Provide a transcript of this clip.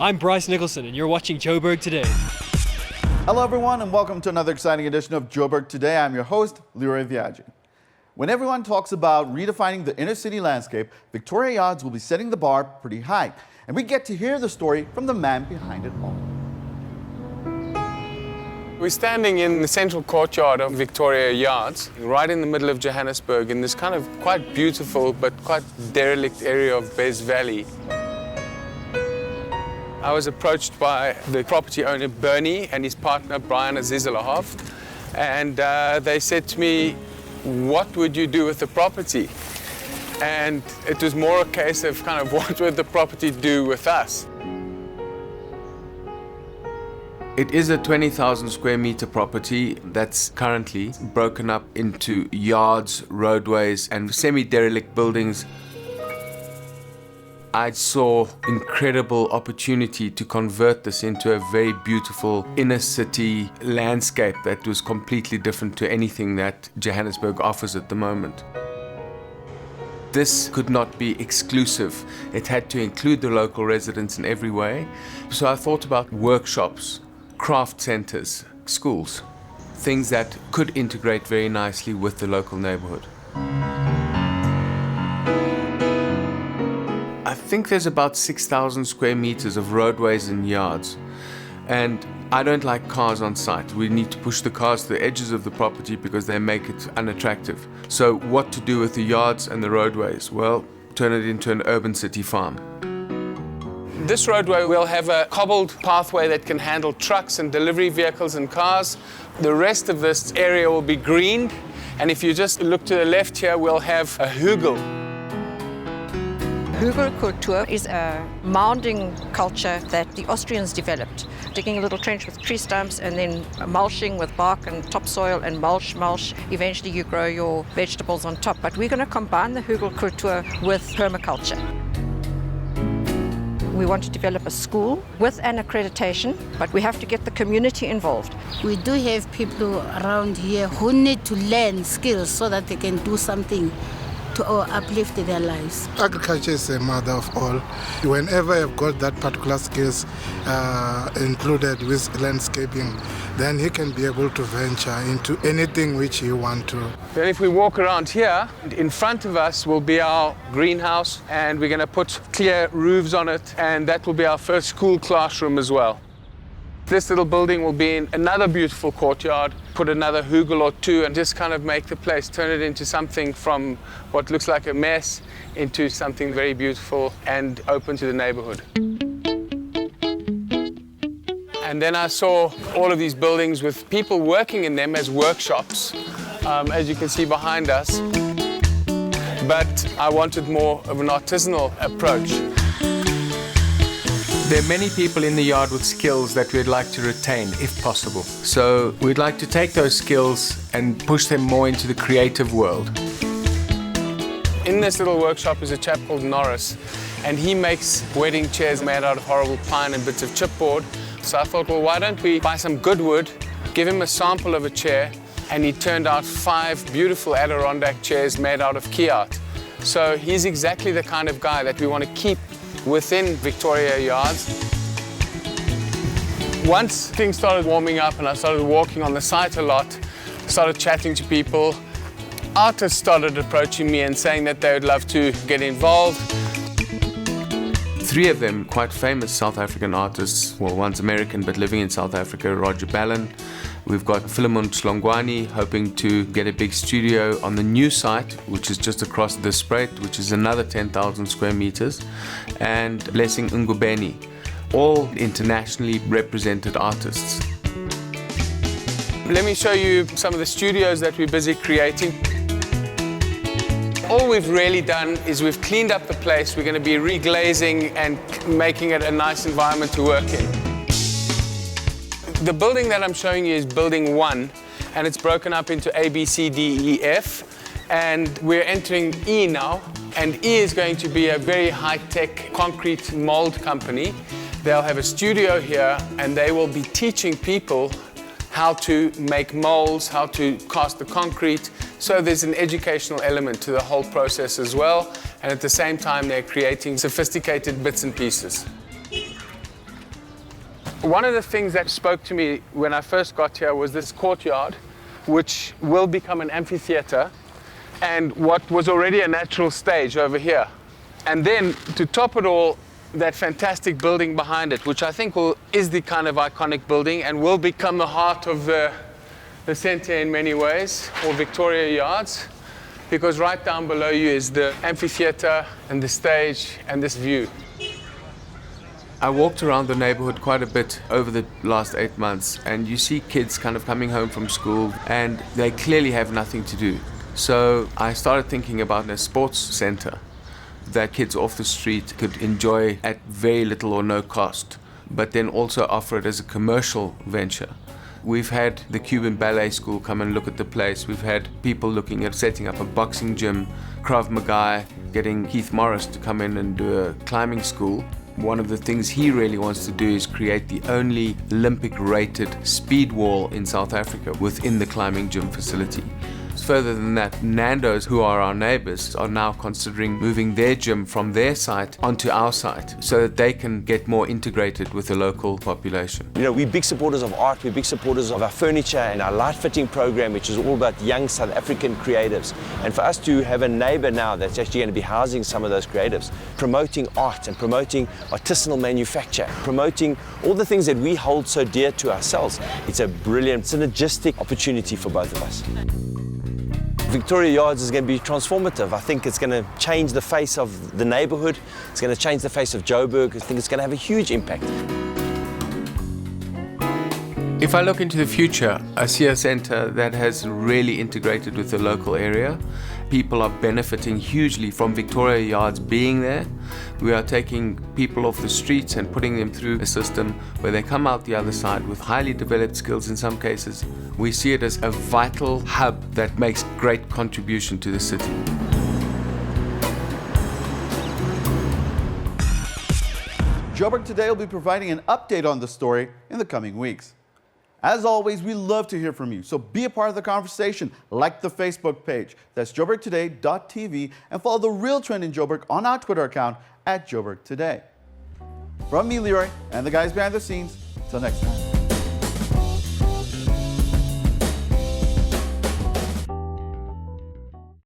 I'm Bryce Nicholson, and you're watching Joburg Today. Hello, everyone, and welcome to another exciting edition of Joburg Today. I'm your host, Leroy Viaggi. When everyone talks about redefining the inner city landscape, Victoria Yards will be setting the bar pretty high. And we get to hear the story from the man behind it all. We're standing in the central courtyard of Victoria Yards, right in the middle of Johannesburg, in this kind of quite beautiful but quite derelict area of Bez Valley. I was approached by the property owner Bernie and his partner Brian Azizalahov, and they said to me, "What would you do with the property?" And it was more a case of kind of what would the property do with us. It is a 20,000 square meter property that's currently broken up into yards, roadways, and semi-derelict buildings. I saw incredible opportunity to convert this into a very beautiful inner city landscape that was completely different to anything that Johannesburg offers at the moment. This could not be exclusive. It had to include the local residents in every way. So I thought about workshops, craft centers, schools, things that could integrate very nicely with the local neighborhood. I think there's about 6,000 square meters of roadways and yards. And I don't like cars on site. We need to push the cars to the edges of the property because they make it unattractive. So what to do with the yards and the roadways? Well, turn it into an urban city farm. This roadway will have a cobbled pathway that can handle trucks and delivery vehicles and cars. The rest of this area will be greened. And if you just look to the left here, we'll have a hugel. Hugelkultur is a mounding culture that the Austrians developed, digging a little trench with tree stumps and then mulching with bark and topsoil and mulch. Eventually you grow your vegetables on top. But we're going to combine the Hugelkultur with permaculture. We want to develop a school with an accreditation, but we have to get the community involved. We do have people around here who need to learn skills so that they can do something to uplift their lives. Agriculture is the mother of all. Whenever you've got that particular skills included with landscaping, then he can be able to venture into anything which you want to. Then if we walk around here, in front of us will be our greenhouse, and we're going to put clear roofs on it, and that will be our first school classroom as well. This little building will be in another beautiful courtyard, put another hugel or two and just kind of make the place, turn it into something from what looks like a mess into something very beautiful and open to the neighborhood. And then I saw all of these buildings with people working in them as workshops, as you can see behind us. But I wanted more of an artisanal approach. There are many people in the yard with skills that we'd like to retain, if possible. So we'd like to take those skills and push them more into the creative world. In this little workshop is a chap called Norris, and he makes wedding chairs made out of horrible pine and bits of chipboard. So I thought, well, why don't we buy some good wood, give him a sample of a chair, and he turned out 5 beautiful Adirondack chairs made out of Kiat. So he's exactly the kind of guy that we want to keep within Victoria Yards. Once things started warming up and I started walking on the site a lot, started chatting to people, artists started approaching me and saying that they would love to get involved. 3 of them quite famous South African artists, well, one's American but living in South Africa, Roger Ballon. We've got Philemon Slongwani hoping to get a big studio on the new site, which is just across the Spruit, which is another 10,000 square meters, and Blessing Ngubeni, all internationally represented artists. Let me show you some of the studios that we're busy creating. All we've really done is we've cleaned up the place. We're going to be reglazing and making it a nice environment to work in. The building that I'm showing you is building 1, and it's broken up into A, B, C, D, E, F, and we're entering E now, and E is going to be a very high-tech concrete mold company. They'll have a studio here, and they will be teaching people how to make molds, how to cast the concrete. So there's an educational element to the whole process as well, and at the same time they're creating sophisticated bits and pieces. One of the things that spoke to me when I first got here was this courtyard, which will become an amphitheater, and what was already a natural stage over here. And then to top it all, that fantastic building behind it, which I think is the kind of iconic building and will become the heart of the centre in many ways, or Victoria Yards, because right down below you is the amphitheater and the stage and this view. I walked around the neighborhood quite a bit over the last 8 months, and you see kids kind of coming home from school and they clearly have nothing to do. So I started thinking about a sports center that kids off the street could enjoy at very little or no cost, but then also offer it as a commercial venture. We've had the Cuban Ballet School come and look at the place. We've had people looking at setting up a boxing gym, Krav Maga, getting Keith Morris to come in and do a climbing school. One of the things he really wants to do is create the only Olympic-rated speed wall in South Africa within the climbing gym facility. Further than that, Nando's, who are our neighbors, are now considering moving their gym from their site onto our site so that they can get more integrated with the local population. You know, we're big supporters of art, we're big supporters of our furniture and our light fitting program, which is all about young South African creatives. And for us to have a neighbor now that's actually going to be housing some of those creatives, promoting art and promoting artisanal manufacture, promoting all the things that we hold so dear to ourselves, it's a brilliant, synergistic opportunity for both of us. Victoria Yards is going to be transformative. I think it's going to change the face of the neighborhood. It's going to change the face of Joburg. I think it's going to have a huge impact. If I look into the future, I see a centre that has really integrated with the local area. People are benefiting hugely from Victoria Yards being there. We are taking people off the streets and putting them through a system where they come out the other side with highly developed skills in some cases. We see it as a vital hub that makes great contribution to the city. Joburg Today will be providing an update on the story in the coming weeks. As always, we love to hear from you, so be a part of the conversation. Like the Facebook page, that's joburgtoday.tv, and follow the real trend in Joburg on our Twitter account @JoburgToday. From me, Leroy, and the guys behind the scenes, till next time.